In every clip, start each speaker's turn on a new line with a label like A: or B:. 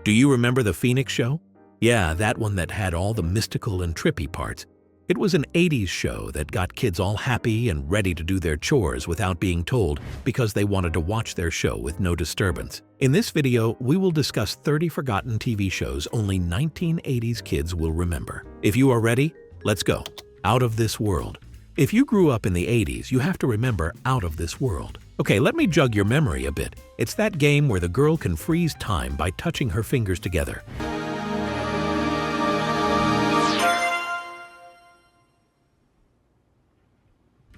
A: Do you remember the Phoenix show? Yeah, that one that had all the mystical and trippy parts. It was an 80s show that got kids all happy and ready to do their chores without being told because they wanted to watch their show with no disturbance. In this video, we will discuss 30 forgotten TV shows only 1980s kids will remember. If you are ready, let's go. Out of This World. If you grew up in the 80s, you have to remember Out of This World. Okay, let me jog your memory a bit. It's that game where the girl can freeze time by touching her fingers together.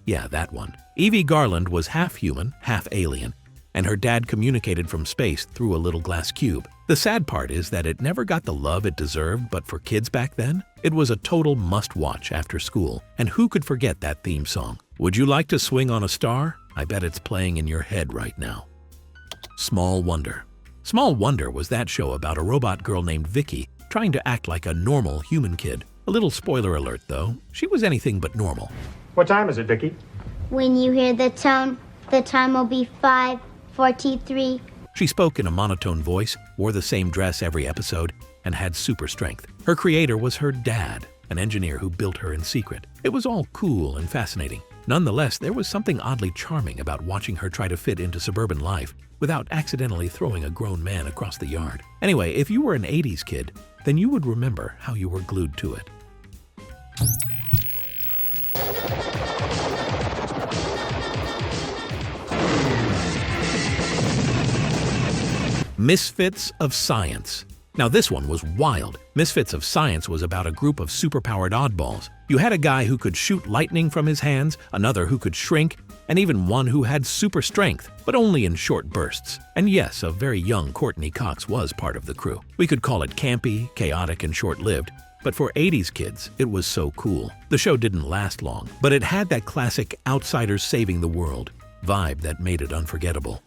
A: Yeah, that one. Evie Garland was half human, half alien, and her dad communicated from space through a little glass cube. The sad part is that it never got the love it deserved, but for kids back then, it was a total must-watch after school. And who could forget that theme song? Would you like to swing on a star? I bet it's playing in your head right now. Small Wonder. Small Wonder was that show about a robot girl named Vicky trying to act like a normal human kid. A little spoiler alert though, she was anything but normal.
B: What time is it, Vicky?
C: When you hear the tone, the time will be 5:43.
A: She spoke in a monotone voice, wore the same dress every episode, and had super strength. Her creator was her dad, an engineer who built her in secret. It was all cool and fascinating. Nonetheless, there was something oddly charming about watching her try to fit into suburban life without accidentally throwing a grown man across the yard. Anyway, if you were an 80s kid, then you would remember how you were glued to it. Misfits of Science. Now this one was wild. Misfits of Science was about a group of superpowered oddballs. You had a guy who could shoot lightning from his hands, another who could shrink, and even one who had super strength, but only in short bursts. And yes, a very young Courtney Cox was part of the crew. We could call it campy, chaotic, and short-lived, but for 80s kids, it was so cool. The show didn't last long, but it had that classic outsiders saving the world vibe that made it unforgettable.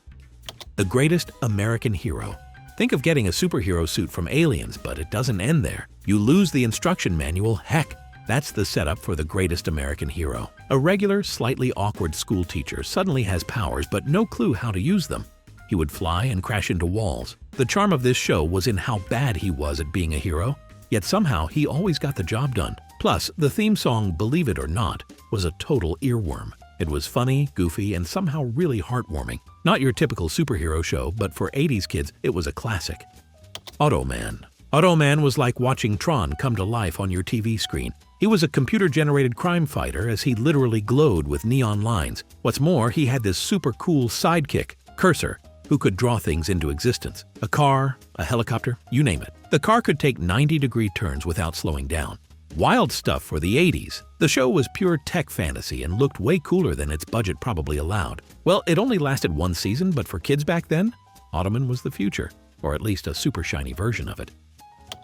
A: The Greatest American Hero. Think of getting a superhero suit from Aliens, but it doesn't end there. You lose the instruction manual. Heck, that's the setup for The Greatest American Hero. A regular, slightly awkward school teacher suddenly has powers but no clue how to use them. He would fly and crash into walls. The charm of this show was in how bad he was at being a hero, yet somehow he always got the job done. Plus, the theme song, Believe It or Not, was a total earworm. It was funny, goofy, and somehow really heartwarming. Not your typical superhero show, but for 80s kids, it was a classic. Automan. Automan was like watching Tron come to life on your TV screen. He was a computer-generated crime fighter as he literally glowed with neon lines. What's more, he had this super cool sidekick, Cursor, who could draw things into existence. A car, a helicopter, you name it. The car could take 90-degree turns without slowing down. Wild stuff for the 80s. The show was pure tech fantasy and looked way cooler than its budget probably allowed. Well, it only lasted one season, but for kids back then, Automan was the future, or at least a super shiny version of it.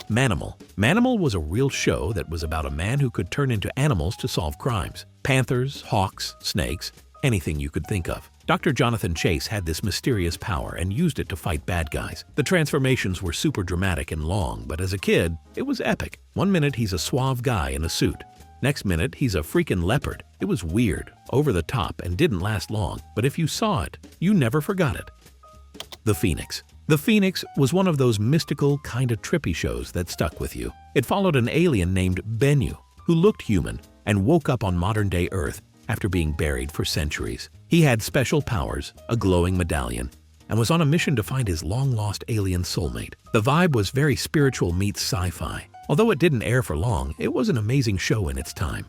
A: Manimal. Manimal was a real show that was about a man who could turn into animals to solve crimes. Panthers, hawks, snakes, anything you could think of. Dr. Jonathan Chase had this mysterious power and used it to fight bad guys. The transformations were super dramatic and long, but as a kid, it was epic. One minute he's a suave guy in a suit. Next minute he's a freaking leopard. It was weird, over the top, and didn't last long, but if you saw it, you never forgot it. The Phoenix. The Phoenix was one of those mystical, kinda trippy shows that stuck with you. It followed an alien named Bennu, who looked human and woke up on modern-day Earth after being buried for centuries. He had special powers, a glowing medallion, and was on a mission to find his long-lost alien soulmate. The vibe was very spiritual meets sci-fi. Although it didn't air for long, it was an amazing show in its time.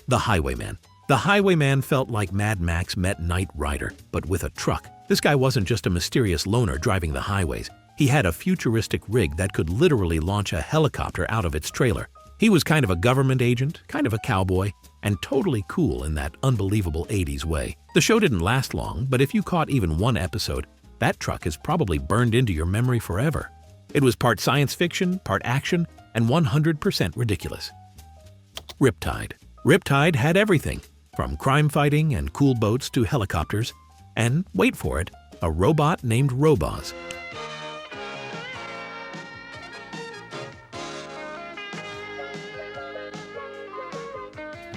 A: The Highwayman. The Highwayman felt like Mad Max met Knight Rider, but with a truck. This guy wasn't just a mysterious loner driving the highways. He had a futuristic rig that could literally launch a helicopter out of its trailer. He was kind of a government agent, kind of a cowboy, and totally cool in that unbelievable 80s way. The show didn't last long, but if you caught even one episode, that truck is probably burned into your memory forever. It was part science fiction, part action, and 100% ridiculous. Riptide. Riptide had everything, from crime fighting and cool boats to helicopters, and, wait for it, a robot named Roboz.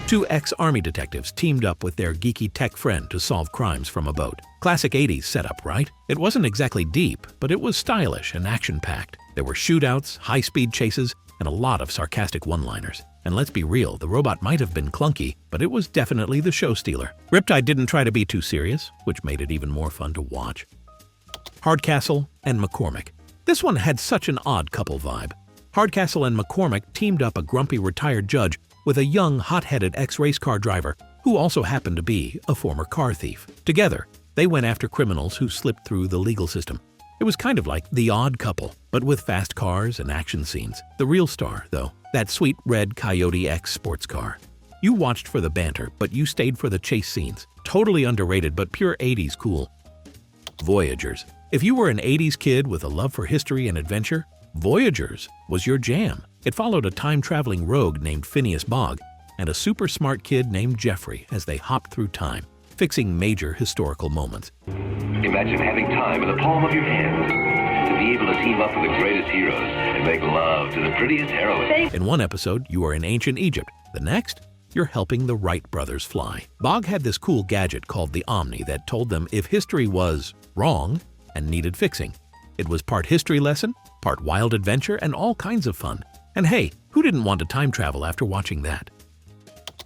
A: Two ex-army detectives teamed up with their geeky tech friend to solve crimes from a boat. Classic 80s setup, right? It wasn't exactly deep, but it was stylish and action-packed. There were shootouts, high-speed chases, and a lot of sarcastic one-liners. And let's be real, the robot might have been clunky, but it was definitely the show stealer. Riptide didn't try to be too serious, which made it even more fun to watch. Hardcastle and McCormick. This one had such an odd couple vibe. Hardcastle and McCormick teamed up a grumpy retired judge with a young, hot-headed ex-race car driver who also happened to be a former car thief. Together, they went after criminals who slipped through the legal system. It was kind of like The Odd Couple, but with fast cars and action scenes. The real star, though, that sweet red Coyote X sports car. You watched for the banter, but you stayed for the chase scenes. Totally underrated, but pure 80s cool. Voyagers. If you were an 80s kid with a love for history and adventure, Voyagers was your jam. It followed a time-traveling rogue named Phineas Bogg and a super smart kid named Jeffrey as they hopped through time, fixing major historical moments.
B: Imagine having time in the palm of your hand, to be able to team up with the greatest heroes and make love to the prettiest heroines.
A: In one episode, you are in ancient Egypt. The next, you're helping the Wright brothers fly. Bogg had this cool gadget called the Omni that told them if history was wrong and needed fixing. It was part history lesson, part wild adventure, and all kinds of fun. And hey, who didn't want to time travel after watching that?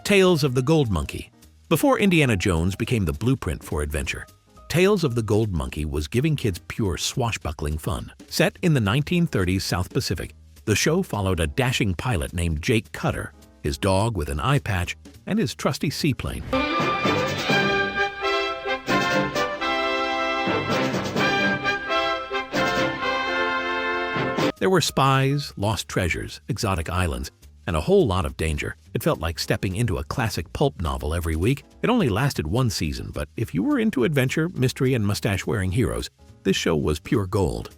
A: Tales of the Gold Monkey. Before Indiana Jones became the blueprint for adventure, Tales of the Gold Monkey was giving kids pure swashbuckling fun. Set in the 1930s South Pacific, the show followed a dashing pilot named Jake Cutter, his dog with an eye patch, and his trusty seaplane. There were spies, lost treasures, exotic islands, and a whole lot of danger. It felt like stepping into a classic pulp novel every week. It only lasted one season, but if you were into adventure, mystery, and mustache-wearing heroes, this show was pure gold.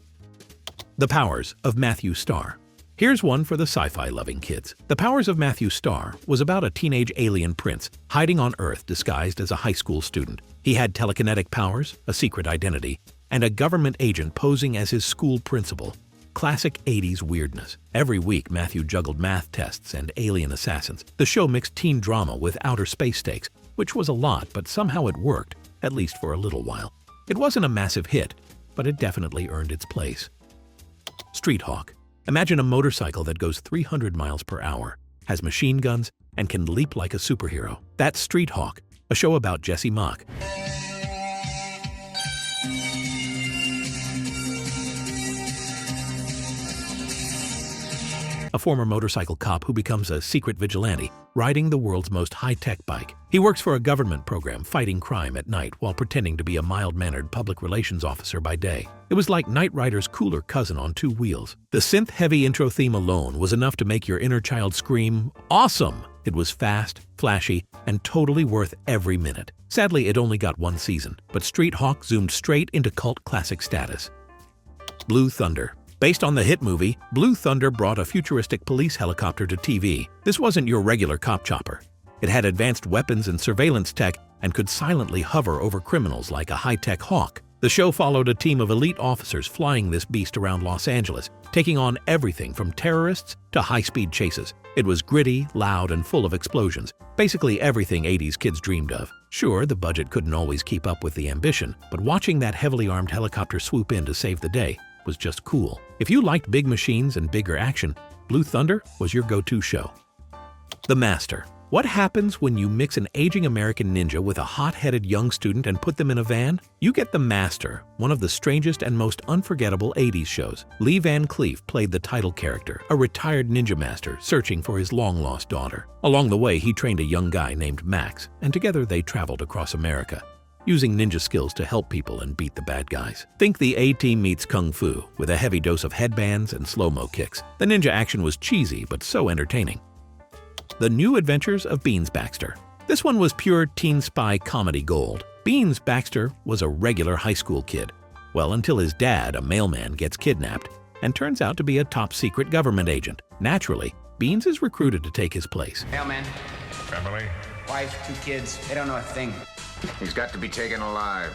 A: The Powers of Matthew Starr. Here's one for the sci-fi-loving kids. The Powers of Matthew Starr was about a teenage alien prince hiding on Earth disguised as a high school student. He had telekinetic powers, a secret identity, and a government agent posing as his school principal. Classic 80s weirdness. Every week, Matthew juggled math tests and alien assassins. The show mixed teen drama with outer space stakes, which was a lot, but somehow it worked, at least for a little while. It wasn't a massive hit, but it definitely earned its place. Street Hawk. Imagine a motorcycle that goes 300 miles per hour, has machine guns, and can leap like a superhero. That's Street Hawk, a show about Jesse Mach. A former motorcycle cop who becomes a secret vigilante, riding the world's most high-tech bike. He works for a government program fighting crime at night while pretending to be a mild-mannered public relations officer by day. It was like Knight Rider's cooler cousin on two wheels. The synth-heavy intro theme alone was enough to make your inner child scream, "Awesome!" It was fast, flashy, and totally worth every minute. Sadly, it only got one season, but Street Hawk zoomed straight into cult classic status. Blue Thunder. Based on the hit movie, Blue Thunder brought a futuristic police helicopter to TV. This wasn't your regular cop chopper. It had advanced weapons and surveillance tech and could silently hover over criminals like a high-tech hawk. The show followed a team of elite officers flying this beast around Los Angeles, taking on everything from terrorists to high-speed chases. It was gritty, loud, and full of explosions. Basically everything 80s kids dreamed of. Sure, the budget couldn't always keep up with the ambition, but watching that heavily armed helicopter swoop in to save the day was just cool. If you liked big machines and bigger action, Blue Thunder was your go-to show. The Master. What happens when you mix an aging American ninja with a hot-headed young student and put them in a van? You get The Master, one of the strangest and most unforgettable 80s shows. Lee Van Cleef played the title character, a retired ninja master searching for his long-lost daughter. Along the way, he trained a young guy named Max, and together they traveled across America, using ninja skills to help people and beat the bad guys. Think the A-Team meets Kung Fu, with a heavy dose of headbands and slow-mo kicks. The ninja action was cheesy, but so entertaining. The New Adventures of Beans Baxter. This one was pure teen spy comedy gold. Beans Baxter was a regular high school kid. Well, until his dad, a mailman, gets kidnapped and turns out to be a top-secret government agent. Naturally, Beans is recruited to take his place.
D: Mailman.
E: Family?
D: Wife, 2 kids. They don't know a thing.
E: He's got to be taken alive,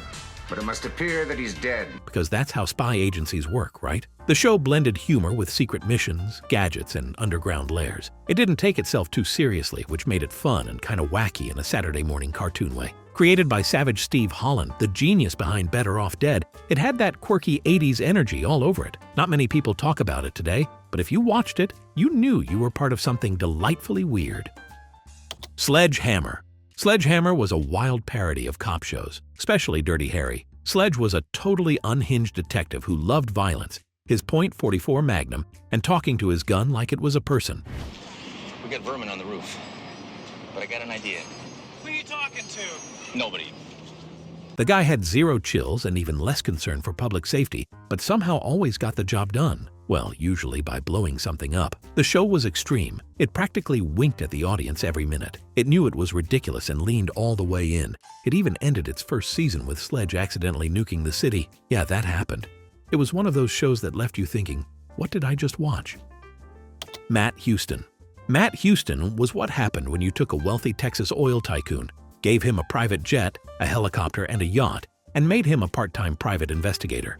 E: but it must appear that he's dead.
A: Because that's how spy agencies work, right? The show blended humor with secret missions, gadgets, and underground lairs. It didn't take itself too seriously, which made it fun and kind of wacky in a Saturday morning cartoon way. Created by savage Steve Holland, the genius behind Better Off Dead, it had that quirky 80s energy all over it. Not many people talk about it today, but if you watched it, you knew you were part of something delightfully weird. Sledge-Hammer. Sledge-Hammer was a wild parody of cop shows, especially Dirty Harry. Sledge was a totally unhinged detective who loved violence, his .44 Magnum, and talking to his gun like it was a person.
F: We got vermin on the roof, but I got an idea.
G: Who are you talking to?
F: Nobody.
A: The guy had zero chills and even less concern for public safety, but somehow always got the job done. Well, usually by blowing something up. The show was extreme. It practically winked at the audience every minute. It knew it was ridiculous and leaned all the way in. It even ended its first season with Sledge accidentally nuking the city. Yeah, that happened. It was one of those shows that left you thinking, what did I just watch? Matt Houston. Matt Houston was what happened when you took a wealthy Texas oil tycoon, gave him a private jet, a helicopter, and a yacht, and made him a part-time private investigator.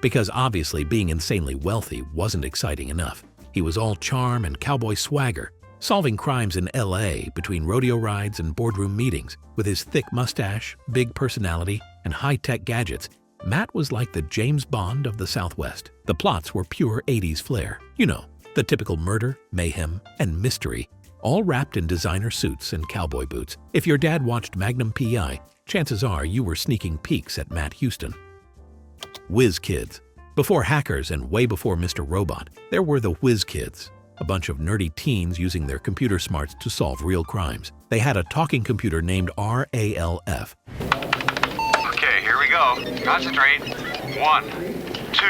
A: Because obviously being insanely wealthy wasn't exciting enough. He was all charm and cowboy swagger, solving crimes in LA between rodeo rides and boardroom meetings. With his thick mustache, big personality, and high-tech gadgets, Matt was like the James Bond of the Southwest. The plots were pure 80s flair. You know, the typical murder, mayhem, and mystery, all wrapped in designer suits and cowboy boots. If your dad watched Magnum P.I., chances are you were sneaking peeks at Matt Houston. Whiz Kids. Before hackers and way before Mr. Robot, there were the Whiz Kids, a bunch of nerdy teens using their computer smarts to solve real crimes. They had a talking computer named RALF.
G: Okay, here we go. Concentrate. 1, 2,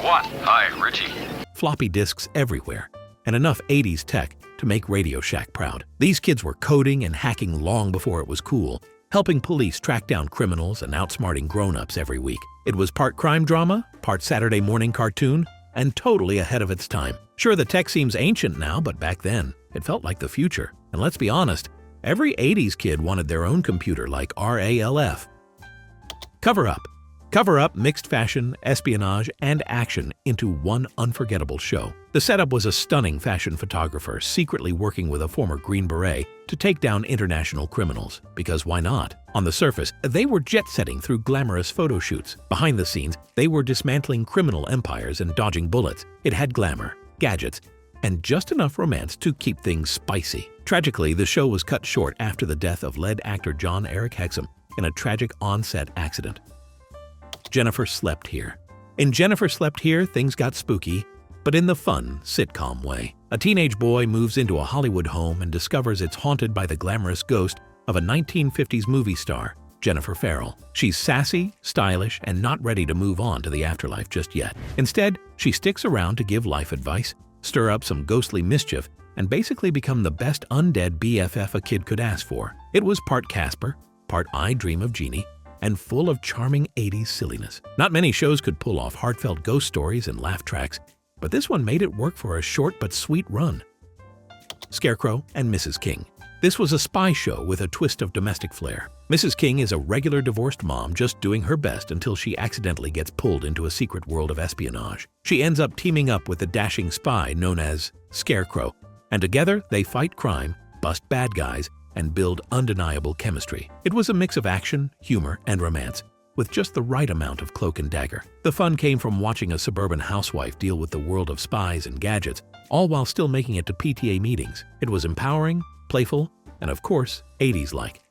G: 1. Hi, Richie.
A: Floppy disks everywhere, and enough 80s tech to make Radio Shack proud. These kids were coding and hacking long before it was cool, helping police track down criminals and outsmarting grown-ups every week. It was part crime drama, part Saturday morning cartoon, and totally ahead of its time. Sure, the tech seems ancient now, but back then, it felt like the future. And let's be honest, every 80s kid wanted their own computer like RALF. Cover Up. Cover Up mixed fashion, espionage, and action into one unforgettable show. The setup was a stunning fashion photographer secretly working with a former Green Beret to take down international criminals. Because why not? On the surface, they were jet-setting through glamorous photo shoots. Behind the scenes, they were dismantling criminal empires and dodging bullets. It had glamour, gadgets, and just enough romance to keep things spicy. Tragically, the show was cut short after the death of lead actor John Eric Hexum in a tragic on-set accident. Jennifer Slept Here. In Jennifer Slept Here, things got spooky, but in the fun, sitcom way. A teenage boy moves into a Hollywood home and discovers it's haunted by the glamorous ghost of a 1950s movie star, Jennifer Farrell. She's sassy, stylish, and not ready to move on to the afterlife just yet. Instead, she sticks around to give life advice, stir up some ghostly mischief, and basically become the best undead BFF a kid could ask for. It was part Casper, part I Dream of Jeannie, and full of charming 80s silliness. Not many shows could pull off heartfelt ghost stories and laugh tracks, but this one made it work for a short but sweet run. Scarecrow and Mrs. King. This was a spy show with a twist of domestic flair. Mrs. King is a regular divorced mom just doing her best until she accidentally gets pulled into a secret world of espionage. She ends up teaming up with a dashing spy known as Scarecrow, and together they fight crime, bust bad guys, and build undeniable chemistry. It was a mix of action, humor, and romance, with just the right amount of cloak and dagger. The fun came from watching a suburban housewife deal with the world of spies and gadgets, all while still making it to PTA meetings. It was empowering, playful, and of course, 80s-like.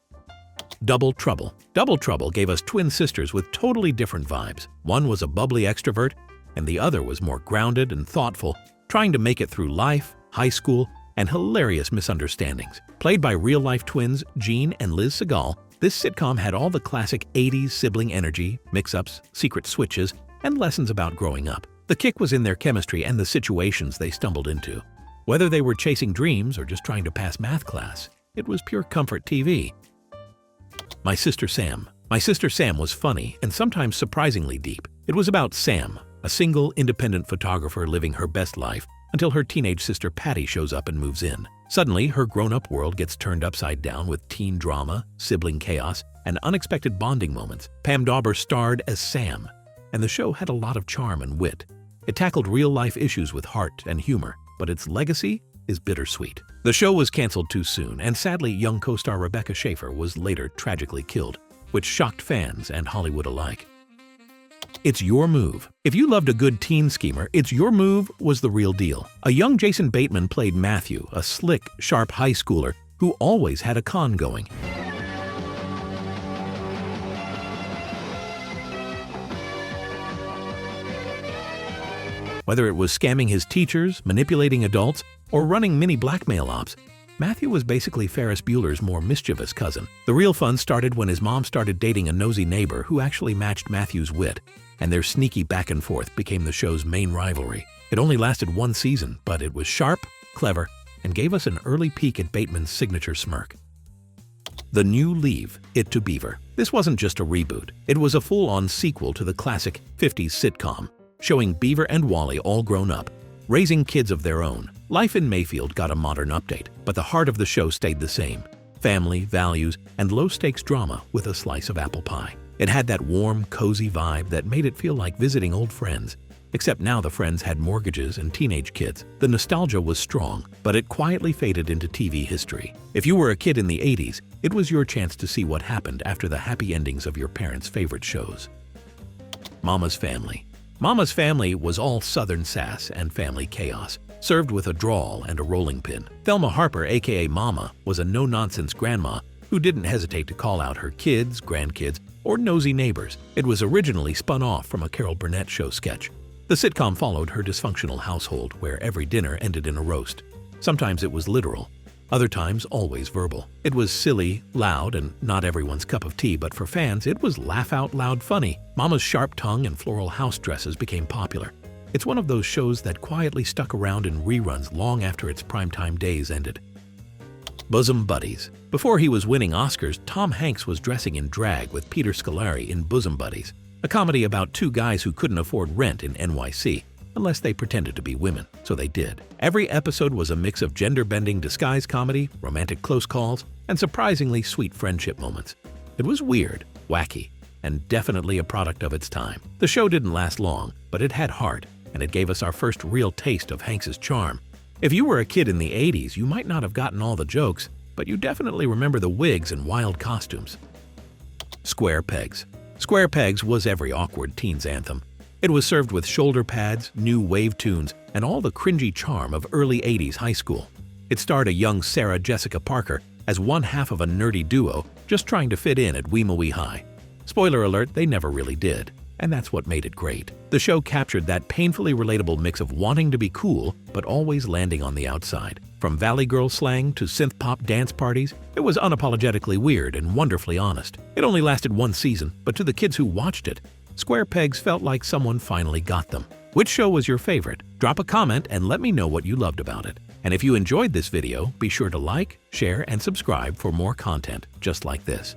A: Double Trouble. Double Trouble gave us twin sisters with totally different vibes. One was a bubbly extrovert, and the other was more grounded and thoughtful, trying to make it through life, high school, and hilarious misunderstandings. Played by real-life twins Jean and Liz Segal, this sitcom had all the classic 80s sibling energy, mix-ups, secret switches, and lessons about growing up. The kick was in their chemistry and the situations they stumbled into. Whether they were chasing dreams or just trying to pass math class, it was pure comfort TV. My Sister Sam. My Sister Sam was funny and sometimes surprisingly deep. It was about Sam, a single, independent photographer living her best life until her teenage sister Patty shows up and moves in. Suddenly, her grown-up world gets turned upside down with teen drama, sibling chaos, and unexpected bonding moments. Pam Dauber starred as Sam, and the show had a lot of charm and wit. It tackled real-life issues with heart and humor. but its legacy is bittersweet. The show was canceled too soon, and sadly, young co-star Rebecca Schaeffer was later tragically killed, which shocked fans and Hollywood alike. It's Your Move. If you loved a good teen schemer, It's Your Move was the real deal. A young Jason Bateman played Matthew, a slick, sharp high schooler who always had a con going. Whether it was scamming his teachers, manipulating adults, or running mini blackmail ops, Matthew was basically Ferris Bueller's more mischievous cousin. The real fun started when his mom started dating a nosy neighbor who actually matched Matthew's wit, and their sneaky back and forth became the show's main rivalry. It only lasted one season, but it was sharp, clever, and gave us an early peek at Bateman's signature smirk. The New Leave, It to Beaver. This wasn't just a reboot. It was a full-on sequel to the classic 50s sitcom, showing Beaver and Wally all grown up, raising kids of their own. Life in Mayfield got a modern update, but the heart of the show stayed the same: family, values, and low-stakes drama with a slice of apple pie. It had that warm, cozy vibe that made it feel like visiting old friends. Except now the friends had mortgages and teenage kids. The nostalgia was strong, but it quietly faded into TV history. If you were a kid in the 80s, it was your chance to see what happened after the happy endings of your parents' favorite shows. Mama's Family. Mama's Family was all Southern sass and family chaos, served with a drawl and a rolling pin. Thelma Harper, aka Mama, was a no-nonsense grandma who didn't hesitate to call out her kids, grandkids, or nosy neighbors. It was originally spun off from a Carol Burnett show sketch. The sitcom followed her dysfunctional household where every dinner ended in a roast. Sometimes it was literal, other times always verbal. It was silly, loud, and not everyone's cup of tea, but for fans, it was laugh-out-loud funny. Mama's sharp tongue and floral house dresses became popular. It's one of those shows that quietly stuck around in reruns long after its primetime days ended. Bosom Buddies. Before he was winning Oscars, Tom Hanks was dressing in drag with Peter Scolari in Bosom Buddies, a comedy about two guys who couldn't afford rent in NYC, unless they pretended to be women, so they did. Every episode was a mix of gender-bending disguise comedy, romantic close calls, and surprisingly sweet friendship moments. It was weird, wacky, and definitely a product of its time. The show didn't last long, but it had heart, and it gave us our first real taste of Hanks's charm. If you were a kid in the 80s, you might not have gotten all the jokes, but you definitely remember the wigs and wild costumes. Square Pegs. Square Pegs was every awkward teen's anthem. It was served with shoulder pads, new wave tunes, and all the cringy charm of early 80s high school. It starred a young Sarah Jessica Parker as one half of a nerdy duo just trying to fit in at Weemowy High. Spoiler alert, they never really did, and that's what made it great. The show captured that painfully relatable mix of wanting to be cool but always landing on the outside. From Valley Girl slang to synth-pop dance parties, it was unapologetically weird and wonderfully honest. It only lasted one season, but to the kids who watched it, Square Pegs felt like someone finally got them. Which show was your favorite? Drop a comment and let me know what you loved about it. And if you enjoyed this video, be sure to like, share, and subscribe for more content just like this.